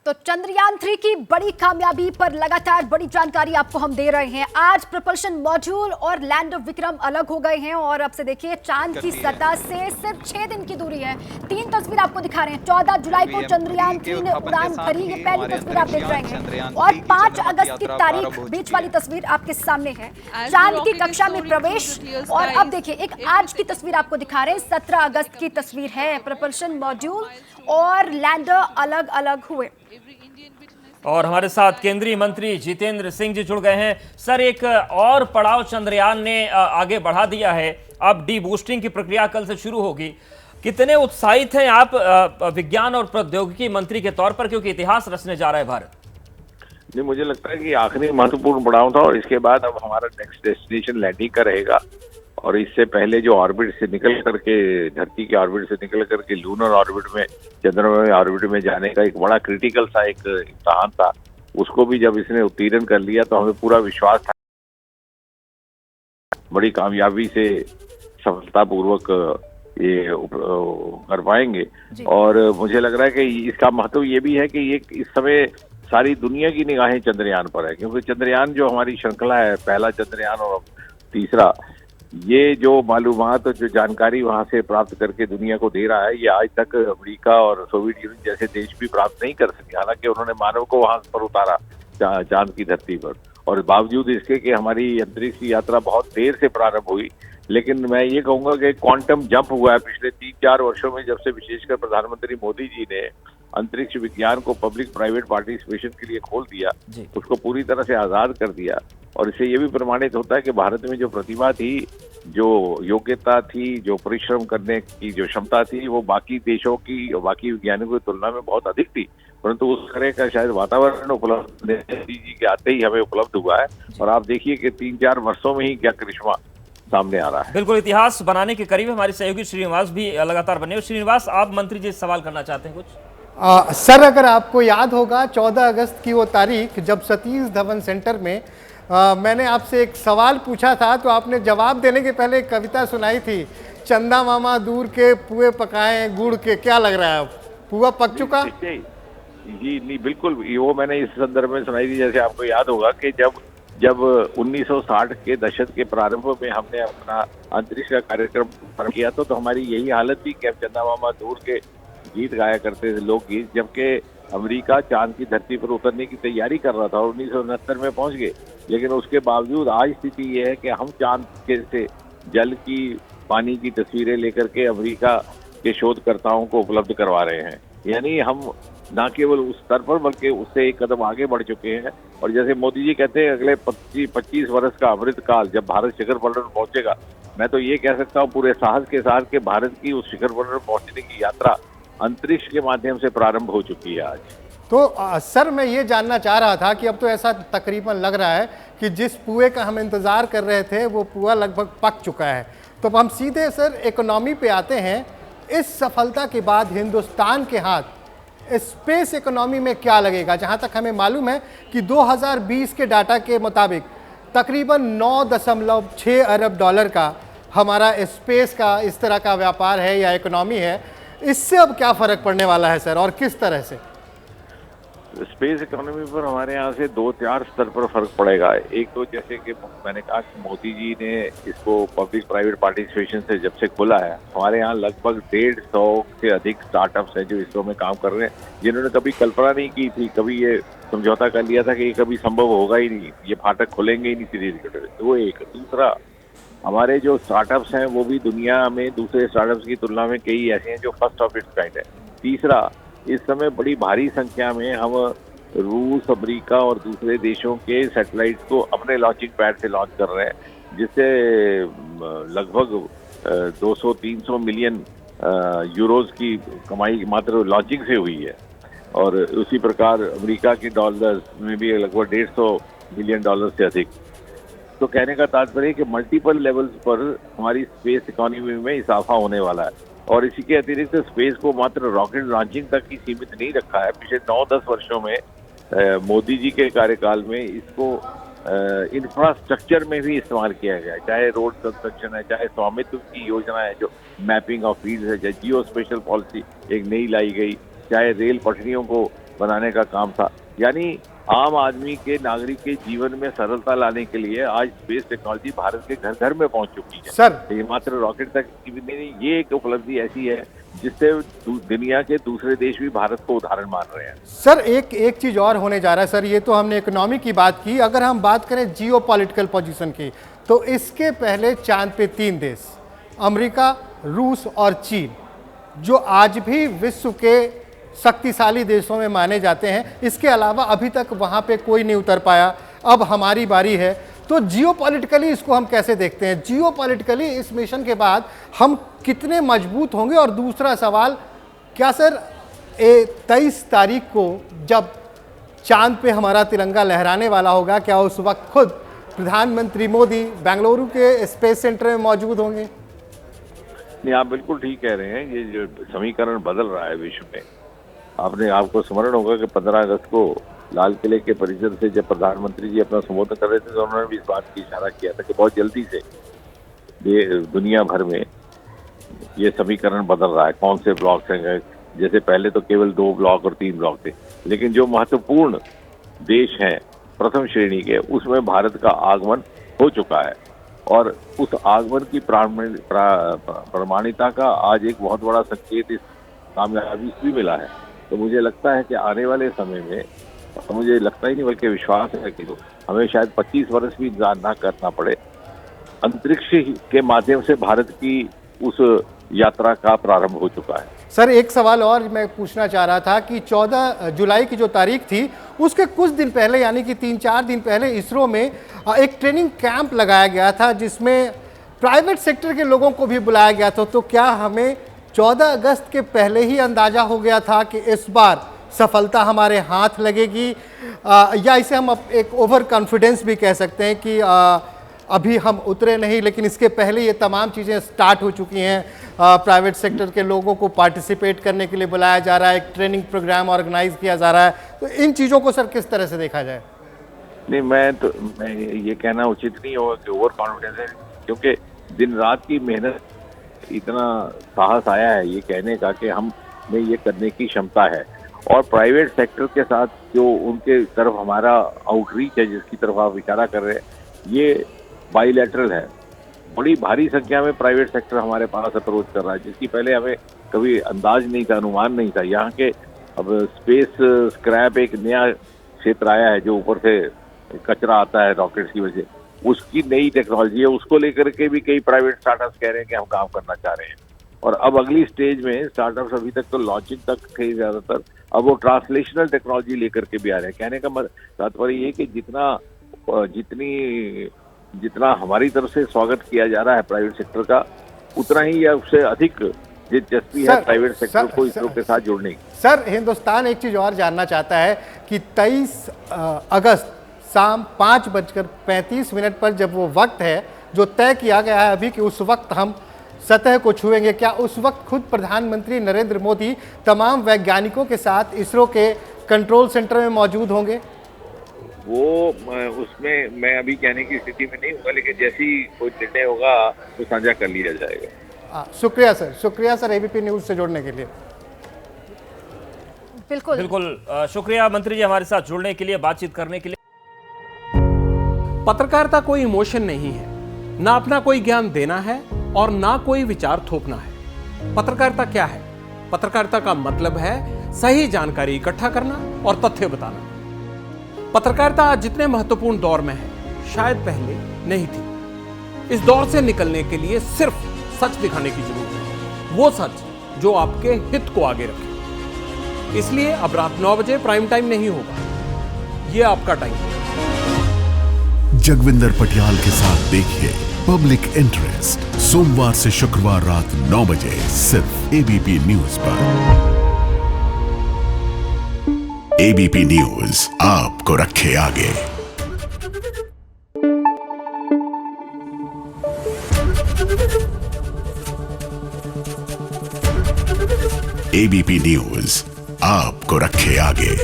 तो चंद्रयान-3 की बड़ी कामयाबी पर लगातार बड़ी जानकारी आपको हम दे रहे हैं। आज प्रपल्शन मॉड्यूल और लैंडर विक्रम अलग हो गए हैं और अब से देखिए चांद की सतह से सिर्फ 6 दिन की दूरी है। 3 तस्वीर आपको दिखा रहे हैं। 14 जुलाई को चंद्रयान-3 ने उड़ान भरी, ये पहली तस्वीर आप देख रहे हैं, और 5 अगस्त की तारीख बीच वाली तस्वीर आपके सामने है, चांद की कक्षा में प्रवेश। और अब देखिए एक आज की तस्वीर आपको दिखा रहे हैं, 17 अगस्त की तस्वीर है। प्रपल्शन मॉड्यूल और लैंडर अलग अलग हुए। और हमारे साथ केंद्रीय मंत्री जितेंद्र सिंह जी जुड़ गए हैं। सर, एक और पड़ाव चंद्रयान ने आगे बढ़ा दिया है, अब डी बूस्टिंग की प्रक्रिया कल से शुरू होगी। कितने उत्साहित हैं आप विज्ञान और प्रौद्योगिकी मंत्री के तौर पर, क्योंकि इतिहास रचने जा रहा है भारत? जी, मुझे लगता है कि आखिरी महत्वपूर्ण पड़ाव था और इसके बाद अब हमारा नेक्स्ट डेस्टिनेशन लैंडिंग का रहेगा। और इससे पहले जो ऑर्बिट से निकल करके, धरती के ऑर्बिट से निकल करके लूनर ऑर्बिट में, चंद्रमा ऑर्बिट में जाने का एक बड़ा क्रिटिकल सा एक इम्तहान था, उसको भी जब इसने उत्तीर्ण कर लिया तो हमें पूरा विश्वास था बड़ी कामयाबी से सफलतापूर्वक ये कर पाएंगे। और मुझे लग रहा है कि इसका महत्व ये भी है कि ये इस समय सारी दुनिया की निगाहें चंद्रयान पर है, क्योंकि चंद्रयान जो हमारी श्रृंखला है, पहला चंद्रयान और तीसरा, ये जो मालूमात, जो जानकारी वहां से प्राप्त करके दुनिया को दे रहा है, ये आज तक अमेरिका और सोवियत यूनियन जैसे देश भी प्राप्त नहीं कर सके। हालांकि उन्होंने मानव को वहां पर उतारा चांद की धरती पर, और बावजूद इसके कि हमारी अंतरिक्ष की यात्रा बहुत देर से प्रारंभ हुई, लेकिन मैं ये कहूंगा कि क्वांटम जंप हुआ है पिछले 3-4 वर्षों में, जब से विशेषकर प्रधानमंत्री मोदी जी ने अंतरिक्ष विज्ञान को पब्लिक प्राइवेट पार्टिसिपेशन के लिए खोल दिया, उसको पूरी तरह से आजाद कर दिया। और इससे ये भी प्रमाणित होता है कि भारत में जो प्रतिभा थी, जो योग्यता थी, जो परिश्रम करने की जो क्षमता थी, वो बाकी देशों की, बाकी वैज्ञानिकों की तुलना में बहुत अधिक थी, परंतु उस तरह का शायद वातावरण उपलब्ध मोदी जी के आते ही हमें उपलब्ध हुआ है। और आप देखिए कि 3-4 वर्षों में ही क्या करिश्मा सामने आ रहा है। बिल्कुल इतिहास बनाने के करीब हमारे सहयोगी श्रीनिवास भी लगातार बने। श्रीनिवास, आप मंत्री जी से सवाल करना चाहते हैं कुछ? सर, अगर आपको याद होगा 14 अगस्त की वो तारीख जब सतीश धवन सेंटर में मैंने आपसे एक सवाल पूछा था, तो आपने जवाब देने के पहले एक कविता सुनाई थी, चंदा मामा दूर के पुए पकाए गुड़ के। क्या लग रहा है, पुआ पक चुका? जी नहीं, बिल्कुल। वो मैंने इस संदर्भ में सुनाई थी, जैसे आपको याद होगा कि जब 1960 के दशक के प्रारंभ में हमने अपना अंतरिक्ष का कार्यक्रम प्रारंभ किया तो हमारी यही हालत थी कि अब चंदा मामा दूर के गीत गाया करते थे, लोकगीत, जबकि अमेरिका चांद की धरती पर उतरने की तैयारी कर रहा था और 1969 में पहुंच गए। लेकिन उसके बावजूद आज स्थिति ये है कि हम चांद के से जल की, पानी की तस्वीरें लेकर के अमेरिका के शोधकर्ताओं को उपलब्ध करवा रहे हैं। यानी हम न केवल उस स्तर पर बल्कि उससे एक कदम आगे बढ़ चुके हैं। और जैसे मोदी जी कहते हैं अगले 25 वर्ष का अमृत काल, जब भारत शिखर पर पहुंचेगा, मैं तो ये कह सकता हूँ पूरे साहस के साथ कि भारत की उस शिखर पर पहुंचने की यात्रा अंतरिक्ष के माध्यम से प्रारंभ हो चुकी है आज। तो सर, मैं ये जानना चाह रहा था कि अब तो ऐसा तकरीबन लग रहा है कि जिस पुए का हम इंतजार कर रहे थे वो पुआ लगभग पक चुका है। तो हम सीधे सर इकोनॉमी पे आते हैं। इस सफलता के बाद हिंदुस्तान के हाथ स्पेस इकोनॉमी में क्या लगेगा? जहां तक हमें मालूम है कि 2020 के डाटा के मुताबिक तकरीबन 9.6 अरब डॉलर का हमारा स्पेस का इस तरह का व्यापार है या इकोनॉमी है। इससे अब क्या फर्क पड़ने वाला है सर, और किस तरह से? स्पेस इकोनॉमी पर हमारे यहाँ से 2-4 स्तर पर फर्क पड़ेगा। एक तो जैसे कि मैंने कहा कि मोदी जी ने इसको पब्लिक प्राइवेट पार्टिसिपेशन से जब से खोला है, हमारे यहाँ लगभग 150 से अधिक स्टार्टअप्स हैं जो इसरो में काम कर रहे हैं, जिन्होंने कभी कल्पना नहीं की थी, कभी ये समझौता कर लिया था कि ये कभी संभव होगा ही नहीं, ये फाटक खुलेंगे ही नहीं सीधे। तो वो एक। दूसरा, हमारे जो स्टार्टअप्स हैं वो भी दुनिया में दूसरे स्टार्टअप्स की तुलना में कई ऐसे हैं जो फर्स्ट ऑफ इट्स काइंड है। तीसरा, इस समय बड़ी भारी संख्या में हम रूस, अमेरिका और दूसरे देशों के सैटेलाइट्स को अपने लॉन्चिंग पैड से लॉन्च कर रहे हैं, जिससे लगभग 200-300 मिलियन यूरोज की कमाई मात्र लॉन्चिंग से हुई है। और उसी प्रकार अमेरिका के डॉलर्स में भी लगभग 150 मिलियन डॉलर से अधिक। तो कहने का तात्पर्य है कि मल्टीपल लेवल्स पर हमारी स्पेस इकोनॉमी में इजाफा होने वाला है। और इसी के अतिरिक्त स्पेस को मात्र रॉकेट लॉन्चिंग तक ही सीमित नहीं रखा है। पिछले 9-10 वर्षों में मोदी जी के कार्यकाल में इसको इंफ्रास्ट्रक्चर में भी इस्तेमाल किया गया है, चाहे रोड कंस्ट्रक्शन है, चाहे स्वामित्व की योजना है जो मैपिंग ऑफ फील्ड है, चाहे जियो स्पेशल पॉलिसी एक नई लाई गई, चाहे रेल पटरियों को बनाने का काम था। यानी आम आदमी के, नागरिक के जीवन में सरलता लाने के लिए आज स्पेस टेक्नोलॉजी भारत के घर घर में पहुंच चुकी है सर। ये मात्र रॉकेट तक की भी नहीं, ये एक उपलब्धि ऐसी है जिससे दुनिया के दूसरे देश भी भारत को उदाहरण मान रहे हैं। सर एक चीज और होने जा रहा है सर, ये तो हमने इकोनॉमी की बात की, अगर हम बात करें जियो पॉलिटिकल पोजिशन की, तो इसके पहले चांद पे 3 देश, अमेरिका, रूस और चीन, जो आज भी विश्व के शक्तिशाली देशों में माने जाते हैं, इसके अलावा अभी तक वहाँ पे कोई नहीं उतर पाया। अब हमारी बारी है, तो जियोपॉलिटिकली इसको हम कैसे देखते हैं? जियोपॉलिटिकली इस मिशन के बाद हम कितने मजबूत होंगे? और दूसरा सवाल, क्या सर 23 तारीख को जब चांद पे हमारा तिरंगा लहराने वाला होगा, क्या उस वक्त खुद प्रधानमंत्री मोदी बेंगलुरु के स्पेस सेंटर में मौजूद होंगे? नहीं, आप बिल्कुल ठीक कह रहे हैं। ये जो समीकरण बदल रहा है विश्व में, आपको स्मरण होगा कि 15 अगस्त को लाल किले के परिसर से जब प्रधानमंत्री जी अपना संबोधन कर रहे थे तो उन्होंने भी इस बात की इशारा किया था कि बहुत जल्दी से दुनिया भर में ये समीकरण बदल रहा है। कौन से ब्लॉक हैं, जैसे पहले तो केवल 2 ब्लॉक और 3 ब्लॉक थे, लेकिन जो महत्वपूर्ण देश हैं प्रथम श्रेणी के, उसमें भारत का आगमन हो चुका है और उस आगमन की प्रमाणिकता का आज एक बहुत बड़ा संकेत इस कामयाबी भी मिला है। तो मुझे लगता है कि आने वाले समय में, मुझे लगता ही नहीं बल्कि विश्वास है कि हमें शायद 25 वर्ष भी इंतजार ना करना पड़े, अंतरिक्ष के माध्यम से भारत की उस यात्रा का प्रारंभ हो चुका है। सर एक सवाल और मैं पूछना चाह रहा था कि 14 जुलाई की जो तारीख थी, उसके कुछ दिन पहले यानी कि 3-4 दिन पहले इसरो में एक ट्रेनिंग कैंप लगाया गया था जिसमें प्राइवेट सेक्टर के लोगों को भी बुलाया गया था। तो क्या हमें 14 अगस्त के पहले ही अंदाजा हो गया था कि इस बार सफलता हमारे हाथ लगेगी, या इसे हम एक ओवर कॉन्फिडेंस भी कह सकते हैं कि अभी हम उतरे नहीं, लेकिन इसके पहले ये तमाम चीज़ें स्टार्ट हो चुकी हैं, प्राइवेट सेक्टर के लोगों को पार्टिसिपेट करने के लिए बुलाया जा रहा है, एक ट्रेनिंग प्रोग्राम ऑर्गेनाइज किया जा रहा है, तो इन चीज़ों को सर किस तरह से देखा जाए? नहीं, मैं ये कहना उचित नहीं होगा कि ओवर कॉन्फिडेंस है, क्योंकि दिन रात की मेहनत, इतना साहस आया है ये कहने का कि हम में ये करने की क्षमता है। और प्राइवेट सेक्टर के साथ जो उनके तरफ हमारा आउटरीच है, जिसकी तरफ आप इशारा कर रहे हैं, ये बाईलैटरल है। बड़ी भारी संख्या में प्राइवेट सेक्टर हमारे पास अप्रोच कर रहा है, जिसकी पहले हमें कभी अंदाज नहीं था, अनुमान नहीं था। यहाँ के अब स्पेस स्क्रैप एक नया क्षेत्र आया है, जो ऊपर से कचरा आता है रॉकेट्स की वजह, उसकी नई टेक्नोलॉजी है, उसको लेकर के भी कई प्राइवेट स्टार्टअप्स कह रहे हैं कि हम काम करना चाह रहे हैं। और अब अगली स्टेज में स्टार्टअप्स, अभी तक तो लॉन्चिंग तक थे ज्यादातर, अब वो ट्रांसलेशनल टेक्नोलॉजी लेकर के भी आ रहे हैं। कहने का तात्पर्य ये कि जितना हमारी तरफ से स्वागत किया जा रहा है प्राइवेट सेक्टर का, उतना ही या उससे अधिक दिलचस्पी है प्राइवेट सेक्टर को इसरो के साथ जोड़ने की। सर हिंदुस्तान एक चीज और जानना चाहता है कि 23 अगस्त शाम 5:35 पर जब वो वक्त है जो तय किया गया है अभी कि उस वक्त हम सतह को छुएंगे, क्या उस वक्त खुद प्रधानमंत्री नरेंद्र मोदी तमाम वैज्ञानिकों के साथ इसरो के कंट्रोल सेंटर में मौजूद होंगे? वो उसमें मैं अभी कहने की स्थिति में नहीं होगा, लेकिन जैसी कोई निर्णय होगा तो साझा कर लिया जाएगा। शुक्रिया सर एबीपी न्यूज से जुड़ने के लिए। बिल्कुल शुक्रिया मंत्री जी हमारे साथ जुड़ने के लिए, बातचीत करने के लिए। पत्रकारिता कोई इमोशन नहीं है, ना अपना कोई ज्ञान देना है और ना कोई विचार थोपना है। पत्रकारिता क्या है? पत्रकारिता का मतलब है सही जानकारी इकट्ठा करना और तथ्य बताना। पत्रकारिता आज जितने महत्वपूर्ण दौर में है, शायद पहले नहीं थी। इस दौर से निकलने के लिए सिर्फ सच दिखाने की जरूरत है, वो सच जो आपके हित को आगे रखे। इसलिए अब रात 9 बजे प्राइम टाइम नहीं होगा, ये आपका टाइम है। जगविंदर पटियाल के साथ देखिए पब्लिक इंटरेस्ट, सोमवार से शुक्रवार रात 9 बजे सिर्फ एबीपी न्यूज पर। एबीपी न्यूज आपको रखे आगे। एबीपी न्यूज आपको रखे आगे।